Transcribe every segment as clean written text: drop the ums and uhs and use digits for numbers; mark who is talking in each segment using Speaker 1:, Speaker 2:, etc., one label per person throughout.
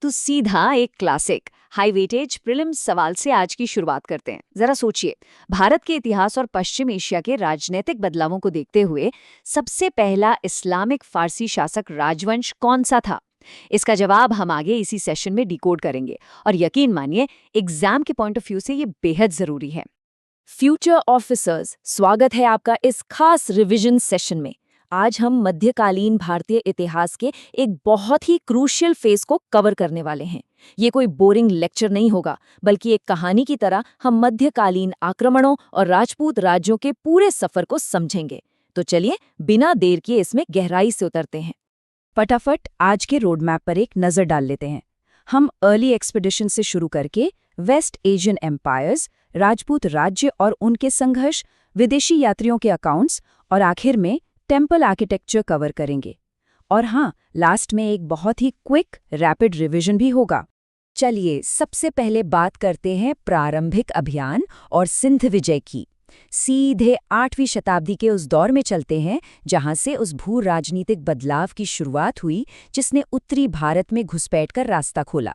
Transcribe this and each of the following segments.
Speaker 1: तो सीधा एक क्लासिक हाई वेटेज प्रीलिम्स सवाल से आज की शुरुआत करते हैं। जरा सोचिए, भारत के इतिहास और पश्चिम एशिया के राजनीतिक बदलावों को देखते हुए सबसे पहला इस्लामिक फारसी शासक राजवंश कौन सा था? इसका जवाब हम आगे इसी सेशन में डिकोड करेंगे और यकीन मानिए एग्जाम के पॉइंट ऑफ व्यू से ये बेहद जरूरी है।
Speaker 2: फ्यूचर ऑफिसर्स, स्वागत है आपका इस खास रिवीजन सेशन में। आज हम मध्यकालीन भारतीय इतिहास के एक बहुत ही क्रूशियल फेज को कवर करने वाले हैं। ये कोई बोरिंग लेक्चर नहीं होगा, बल्कि एक कहानी की तरह हम मध्यकालीन आक्रमणों और राजपूत राज्यों के पूरे सफर को समझेंगे। तो चलिए बिना देर किए इसमें गहराई से उतरते हैं। फटाफट आज के रोड मैप पर एक नजर डाल लेते हैं। हम अर्ली एक्सपीडिशन से शुरू करके वेस्ट एशियन एम्पायर्स, राजपूत राज्य और उनके संघर्ष, विदेशी यात्रियों के अकाउंट्स और आखिर में टेम्पल आर्किटेक्चर कवर करेंगे। और हाँ, लास्ट में एक बहुत ही क्विक रैपिड रिवीजन भी होगा। चलिए सबसे पहले बात करते हैं प्रारंभिक अभियान और सिंध विजय की। सीधे 8वीं शताब्दी के उस दौर में चलते हैं जहां से उस भू राजनीतिक बदलाव की शुरुआत हुई जिसने उत्तरी भारत में घुसपैठ कर रास्ता खोला।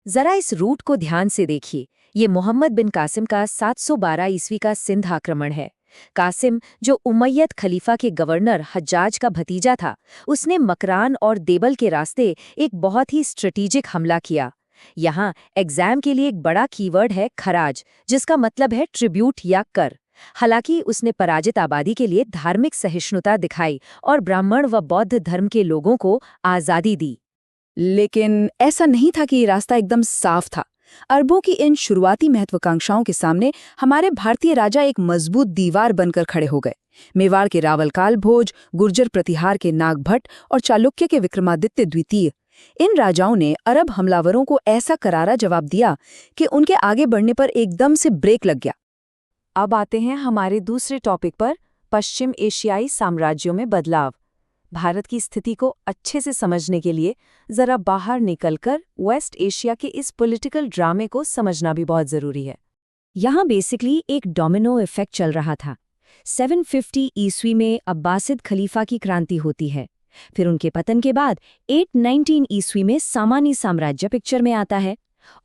Speaker 2: जरा इस रूट को ध्यान से देखिए। ये मोहम्मद बिन कासिम का 712 ईस्वी का सिंध आक्रमण है। कासिम, जो उमैयद खलीफा के गवर्नर हज्जाज का भतीजा था, उसने मकरान और देबल के रास्ते एक बहुत ही स्ट्रेटेजिक हमला किया। यहाँ एग्जाम के लिए एक बड़ा कीवर्ड है खराज, जिसका मतलब है ट्रिब्यूट या कर। हालांकि उसने पराजित आबादी के लिए धार्मिक सहिष्णुता दिखाई और ब्राह्मण व बौद्ध धर्म के लोगों को आज़ादी दी। लेकिन ऐसा नहीं था कि ये रास्ता एकदम साफ था। अरबों की इन शुरुआती महत्वाकांक्षाओं के सामने हमारे भारतीय राजा एक मजबूत दीवार बनकर खड़े हो गए। मेवाड़ के रावलकाल भोज, गुर्जर प्रतिहार के नागभट्ट और चालुक्य के विक्रमादित्य द्वितीय, इन राजाओं ने अरब हमलावरों को ऐसा करारा जवाब दिया कि उनके आगे बढ़ने पर एकदम से ब्रेक लग गया। अब आते हैं हमारे दूसरे टॉपिक पर, पश्चिम एशियाई साम्राज्यों में बदलाव। भारत की स्थिति को अच्छे से समझने के लिए जरा बाहर निकलकर वेस्ट एशिया के इस पॉलिटिकल ड्रामे को समझना भी बहुत जरूरी है। यहाँ बेसिकली एक डोमिनो इफेक्ट चल रहा था। 750 ईस्वी में अब्बासिद खलीफा की क्रांति होती है। फिर उनके पतन के बाद 819 ईस्वी में सामानी साम्राज्य पिक्चर में आता है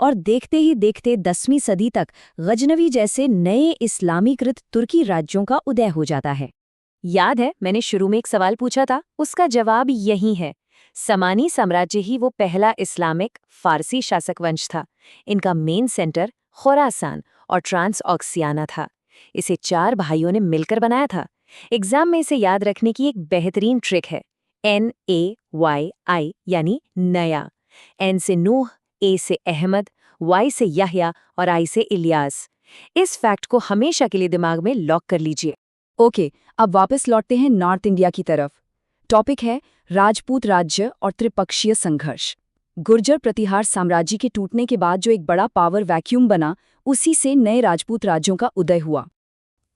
Speaker 2: और देखते ही देखते 10वीं सदी तक गजनवी जैसे नए इस्लामीकृत तुर्की राज्यों का उदय हो जाता है। याद है मैंने शुरू में एक सवाल पूछा था, उसका जवाब यही है। समानी साम्राज्य ही वो पहला इस्लामिक फारसी शासक वंश था। इनका मेन सेंटर खुरासान और ट्रांस ऑक्सियाना था। इसे 4 भाइयों ने मिलकर बनाया था। एग्जाम में इसे याद रखने की एक बेहतरीन ट्रिक है, NAYI यानी नया। N से नूह, A से अहमद, Y से याह्या और I से इलियास। इस फैक्ट को हमेशा के लिए दिमाग में लॉक कर लीजिए। ओके, अब वापस लौटते हैं नॉर्थ इंडिया की तरफ। टॉपिक है राजपूत राज्य और त्रिपक्षीय संघर्ष। गुर्जर प्रतिहार साम्राज्य के टूटने के बाद जो एक बड़ा पावर वैक्यूम बना, उसी से नए राजपूत राज्यों का उदय हुआ।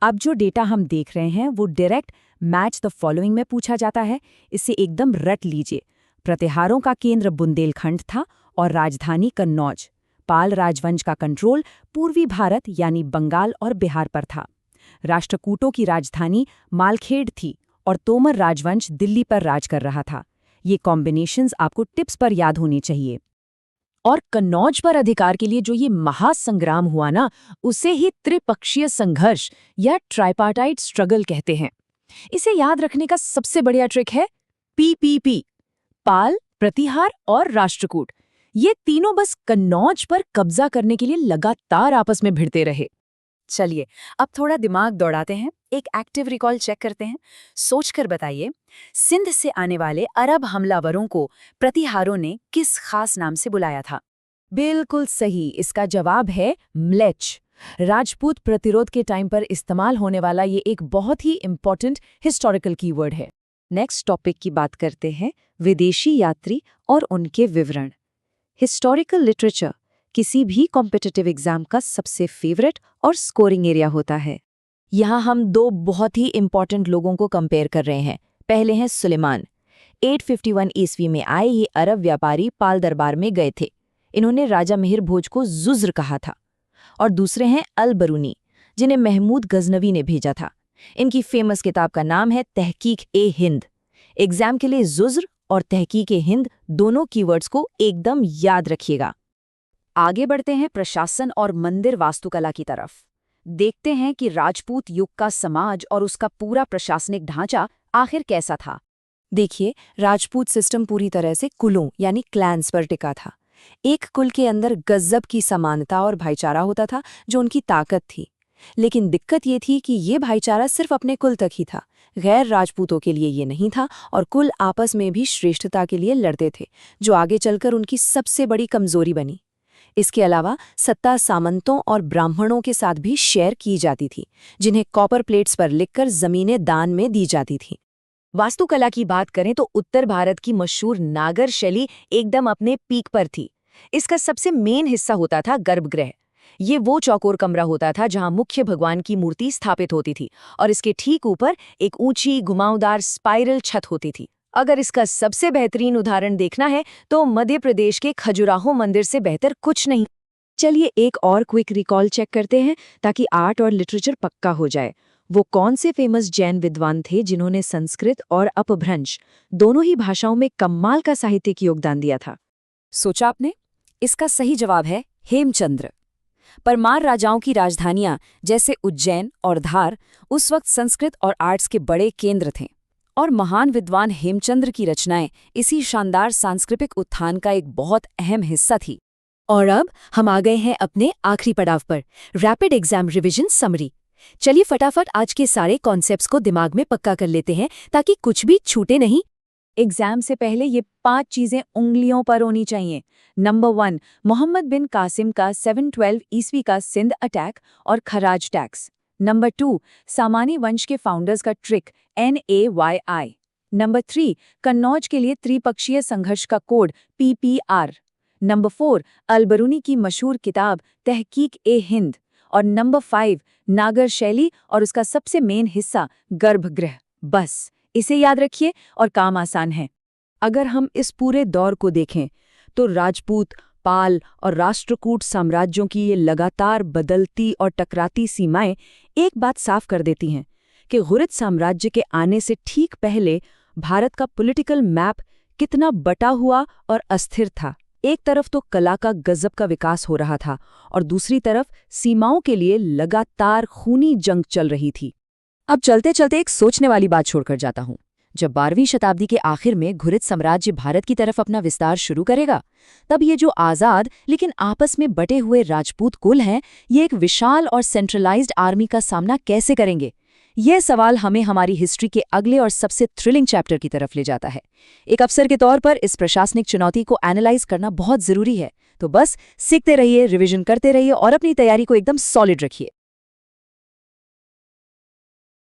Speaker 2: अब जो डेटा हम देख रहे हैं वो डायरेक्ट मैच द फॉलोइंग में पूछा जाता है। इसे एकदम रट लीजिए। प्रतिहारों का केंद्र बुंदेलखंड था और राजधानी कन्नौज। पाल राजवंश का कंट्रोल पूर्वी भारत यानी बंगाल और बिहार पर था। राष्ट्रकूटों की राजधानी मालखेड़ थी और तोमर राजवंश दिल्ली पर राज कर रहा था। ये कॉम्बिनेशंस आपको टिप्स पर याद होनी चाहिए। और कन्नौज पर अधिकार के लिए जो ये महासंग्राम हुआ ना, उसे ही त्रिपक्षीय संघर्ष या ट्राइपार्टाइट स्ट्रगल कहते हैं। इसे याद रखने का सबसे बढ़िया ट्रिक है PPP, पाल, प्रतिहार और राष्ट्रकूट। ये तीनों बस कन्नौज पर कब्जा करने के लिए लगातार आपस में भिड़ते रहे। चलिए अब थोड़ा दिमाग दौड़ाते हैं, एक एक्टिव रिकॉल चेक करते हैं। सोचकर बताइए, सिंध से आने वाले अरब हमलावरों को प्रतिहारों ने किस खास नाम से बुलाया था? बिल्कुल सही, इसका जवाब है म्लेच। राजपूत प्रतिरोध के टाइम पर इस्तेमाल होने वाला ये एक बहुत ही इंपॉर्टेंट हिस्टोरिकल कीवर्ड है। नेक्स्ट टॉपिक की बात करते हैं, विदेशी यात्री और उनके विवरण। हिस्टोरिकल लिटरेचर किसी भी कॉम्पिटिटिव एग्जाम का सबसे फेवरेट और स्कोरिंग एरिया होता है। यहाँ हम 2 बहुत ही इंपॉर्टेंट लोगों को कंपेयर कर रहे हैं। पहले हैं सुलेमान। 851 ईस्वी में आए ये अरब व्यापारी पाल दरबार में गए थे। इन्होंने राजा मिहिर भोज को जुज्र कहा था। और दूसरे हैं अल बरूनी, जिन्हें महमूद गजनवी ने भेजा था। इनकी फेमस किताब का नाम है तहकीक-ए-हिंद। एग्जाम के लिए जुज्र और तहकीक-ए-हिंद दोनों कीवर्ड्स को एकदम याद रखिएगा।
Speaker 1: आगे बढ़ते हैं प्रशासन और मंदिर वास्तुकला की तरफ। देखते हैं कि राजपूत युग का समाज और उसका पूरा प्रशासनिक ढांचा आखिर कैसा था।
Speaker 2: देखिए, राजपूत सिस्टम पूरी तरह से कुलों यानी क्लैंस पर टिका था। एक कुल के अंदर गजब की समानता और भाईचारा होता था, जो उनकी ताकत थी। लेकिन दिक्कत ये थी कि ये भाईचारा सिर्फ अपने कुल तक ही था, गैर राजपूतों के लिए ये नहीं था, और कुल आपस में भी श्रेष्ठता के लिए लड़ते थे, जो आगे चलकर उनकी सबसे बड़ी कमजोरी बनी। इसके अलावा सत्ता सामंतों और ब्राह्मणों के साथ भी शेयर की जाती थी, जिन्हें कॉपर प्लेट्स पर लिखकर जमीनें दान में दी जाती थीं।
Speaker 1: वास्तुकला की बात करें तो उत्तर भारत की मशहूर नागर शैली एकदम अपने पीक पर थी। इसका सबसे मेन हिस्सा होता था गर्भगृह। ये वो चौकोर कमरा होता था जहां मुख्य भगवान की मूर्ति स्थापित होती थी और इसके ठीक ऊपर एक ऊंची घुमावदार स्पाइरल छत होती थी। अगर इसका सबसे बेहतरीन उदाहरण देखना है तो मध्य प्रदेश के खजुराहो मंदिर से बेहतर कुछ नहीं। चलिए एक और क्विक रिकॉल चेक करते हैं ताकि आर्ट और लिटरेचर पक्का हो जाए। वो कौन से फेमस जैन विद्वान थे जिन्होंने संस्कृत और अपभ्रंश दोनों ही भाषाओं में कमाल का साहित्यिक योगदान दिया था?
Speaker 2: सोचा आपने? इसका सही जवाब है हेमचंद्र। परमार राजाओं की राजधानियां जैसे उज्जैन और धार उस वक्त संस्कृत और आर्ट्स के बड़े केंद्र थे, और महान विद्वान हेमचंद्र की रचनाएं इसी शानदार सांस्कृतिक उत्थान का एक बहुत अहम हिस्सा थी।
Speaker 1: और अब हम आ गए हैं अपने आखिरी पड़ाव पर, रैपिड एग्जाम रिवीजन समरी। चलिए फटाफट आज के सारे कॉन्सेप्ट्स को दिमाग में पक्का कर लेते हैं ताकि कुछ भी छूटे नहीं। एग्जाम से पहले ये 5 चीजें उंगलियों पर होनी चाहिए। नंबर 1, मोहम्मद बिन कासिम का 712 ईस्वी का सिंध अटैक और खराज टैक्स। नंबर 2, सामानी वंश के फाउंडर्स का ट्रिक NAYI। नंबर 3, कन्नौज के लिए त्रिपक्षीय संघर्ष का कोड PPR। नंबर 4, अलबरूनी की मशहूर किताब तहकीक-ए-हिंद। और नंबर 5, नागर शैली और उसका सबसे मेन हिस्सा गर्भगृह। बस इसे याद रखिए और काम आसान है।
Speaker 2: अगर हम इस पूरे दौर को देखें तो राजपूत, पाल और राष्ट्रकूट साम्राज्यों की ये लगातार बदलती और टकराती सीमाएं एक बात साफ कर देती हैं कि घुरिद साम्राज्य के आने से ठीक पहले भारत का पॉलिटिकल मैप कितना बटा हुआ और अस्थिर था। एक तरफ तो कला का गजब का विकास हो रहा था और दूसरी तरफ सीमाओं के लिए लगातार खूनी जंग चल रही थी।
Speaker 1: अब चलते चलते एक सोचने वाली बात छोड़कर जाता हूँ। जब 12वीं शताब्दी के आखिर में घुरिद साम्राज्य भारत की तरफ अपना विस्तार शुरू करेगा, तब ये जो आज़ाद लेकिन आपस में बटे हुए राजपूत कुल हैं, ये एक विशाल और सेंट्रलाइज्ड आर्मी का सामना कैसे करेंगे? यह सवाल हमें हमारी हिस्ट्री के अगले और सबसे थ्रिलिंग चैप्टर की तरफ ले जाता है। एक अफसर के तौर पर इस प्रशासनिक चुनौती को एनालाइज करना बहुत जरूरी है। तो बस सीखते रहिए, रिवीजन करते रहिए और अपनी तैयारी को एकदम सॉलिड रखिए।